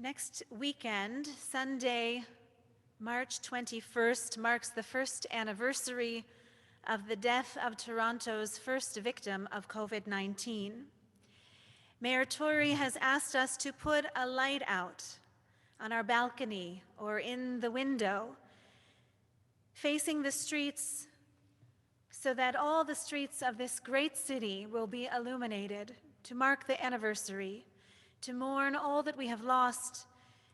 Next weekend, Sunday, March 21st, marks the first anniversary of the death of Toronto's first victim of COVID-19. Mayor Tory has asked us to put a light out on our balcony or in the window, facing the streets, so that all the streets of this great city will be illuminated to mark the anniversary, to mourn all that we have lost,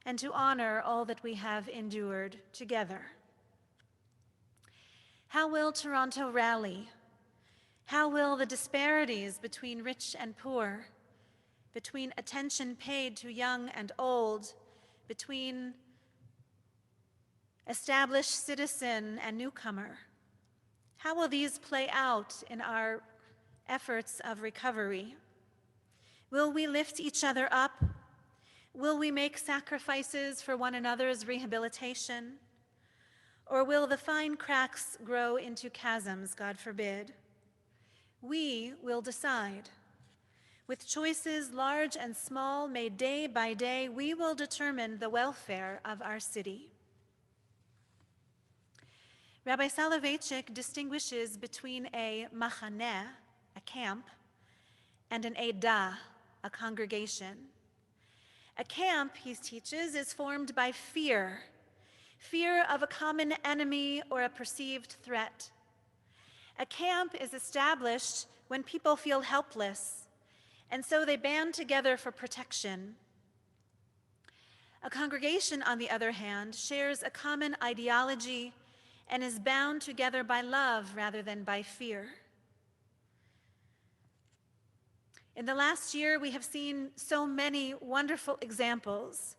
and to honor all that we have endured together. How will Toronto rally? How will the disparities between rich and poor, between attention paid to young and old, between established citizen and newcomer, how will these play out in our efforts of recovery? Will we lift each other up? Will we make sacrifices for one another's rehabilitation? Or will the fine cracks grow into chasms, God forbid? We will decide. With choices large and small made day by day, we will determine the welfare of our city. Rabbi Soloveitchik distinguishes between a machaneh, a camp, and an edah, a congregation. A camp, he teaches, is formed by fear of a common enemy or a perceived threat. A camp is established when people feel helpless, and so they band together for protection. A congregation, on the other hand, shares a common ideology and is bound together by love rather than by fear. In the last year, we have seen so many wonderful examples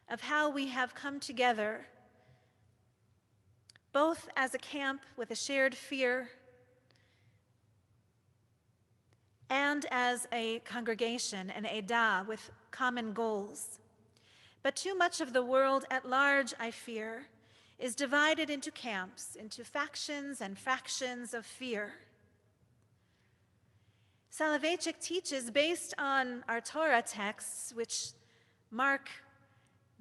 of how we have come together, both as a camp with a shared fear and as a congregation, an edah, with common goals. But too much of the world at large, I fear, is divided into camps, into factions and fractions of fear. Soloveitchik teaches, based on our Torah texts, which mark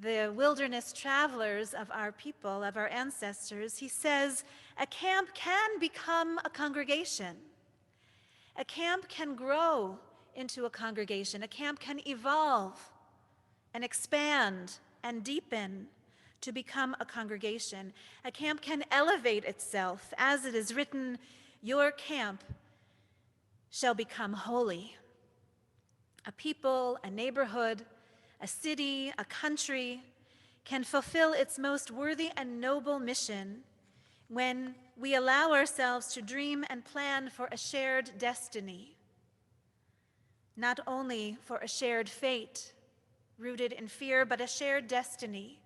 the wilderness travelers of our people, of our ancestors, he says, a camp can become a congregation. A camp can grow into a congregation. A camp can evolve and expand and deepen to become a congregation. A camp can elevate itself, as it is written, your camp shall become holy. A people, a neighborhood, a city, a country can fulfill its most worthy and noble mission when we allow ourselves to dream and plan for a shared destiny, not only for a shared fate rooted in fear, but a shared destiny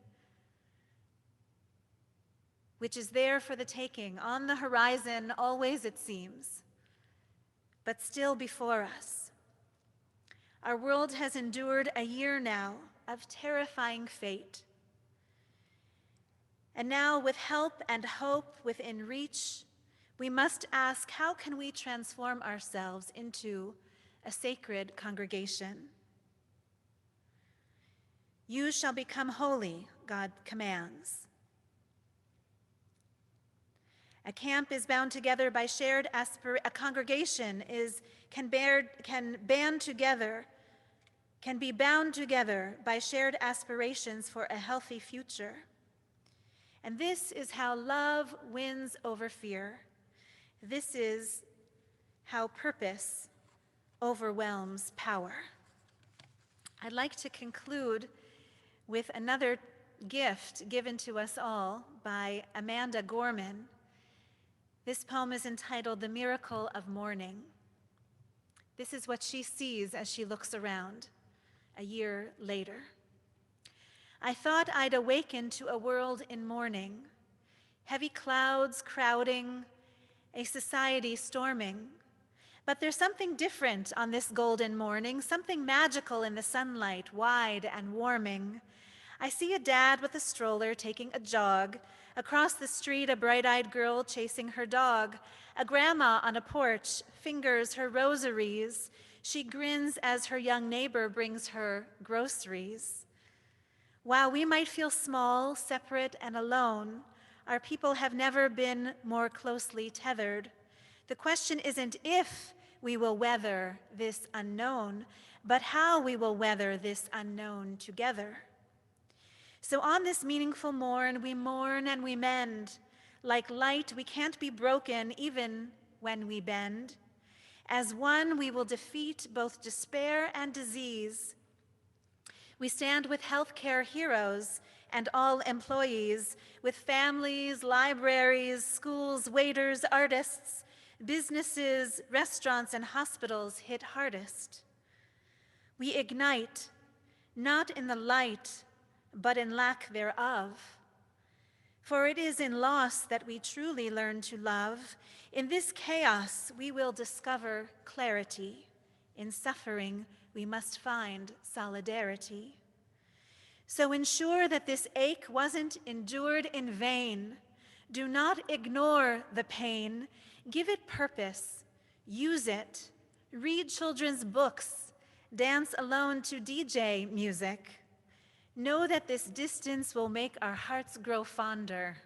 which is there for the taking, on the horizon, always it seems, but still before us. Our world has endured a year now of terrifying fate. And now, with help and hope within reach, we must ask, how can we transform ourselves into a sacred congregation? You shall become holy, God commands. A camp is bound together by shared a congregation can be bound together by shared aspirations for a healthy future. And this is how love wins over fear. This is how purpose overwhelms power. I'd like to conclude with another gift given to us all by Amanda Gorman. This poem is entitled The Miracle of Mourning. This is what she sees as she looks around a year later. I thought I'd awaken to a world in mourning, heavy clouds crowding, a society storming. But there's something different on this golden morning, something magical in the sunlight, wide and warming. I see a dad with a stroller taking a jog. Across the street, a bright-eyed girl chasing her dog. A grandma on a porch fingers her rosaries. She grins as her young neighbor brings her groceries. While we might feel small, separate, and alone, our people have never been more closely tethered. The question isn't if we will weather this unknown, but how we will weather this unknown together. So on this meaningful morn and we mend. Like light, we can't be broken even when we bend. As one, we will defeat both despair and disease. We stand with healthcare heroes and all employees, with families, libraries, schools, waiters, artists, businesses, restaurants, and hospitals hit hardest. We ignite, not in the light, but in lack thereof. For it is in loss that we truly learn to love. In this chaos, we will discover clarity. In suffering, we must find solidarity. So ensure that this ache wasn't endured in vain. Do not ignore the pain. Give it purpose. Use it. Read children's books. Dance alone to DJ music. Know that this distance will make our hearts grow fonder.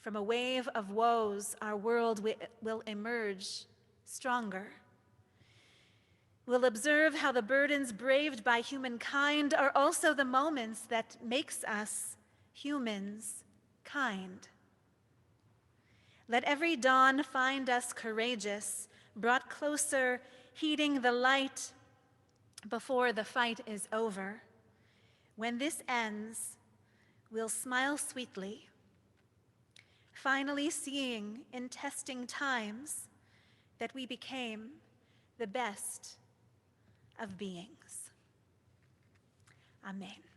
From a wave of woes, our world will emerge stronger. We'll observe how the burdens braved by humankind are also the moments that makes us humans kind. Let every dawn find us courageous, brought closer, heeding the light before the fight is over. When this ends, we'll smile sweetly, finally seeing in testing times that we became the best of beings. Amen.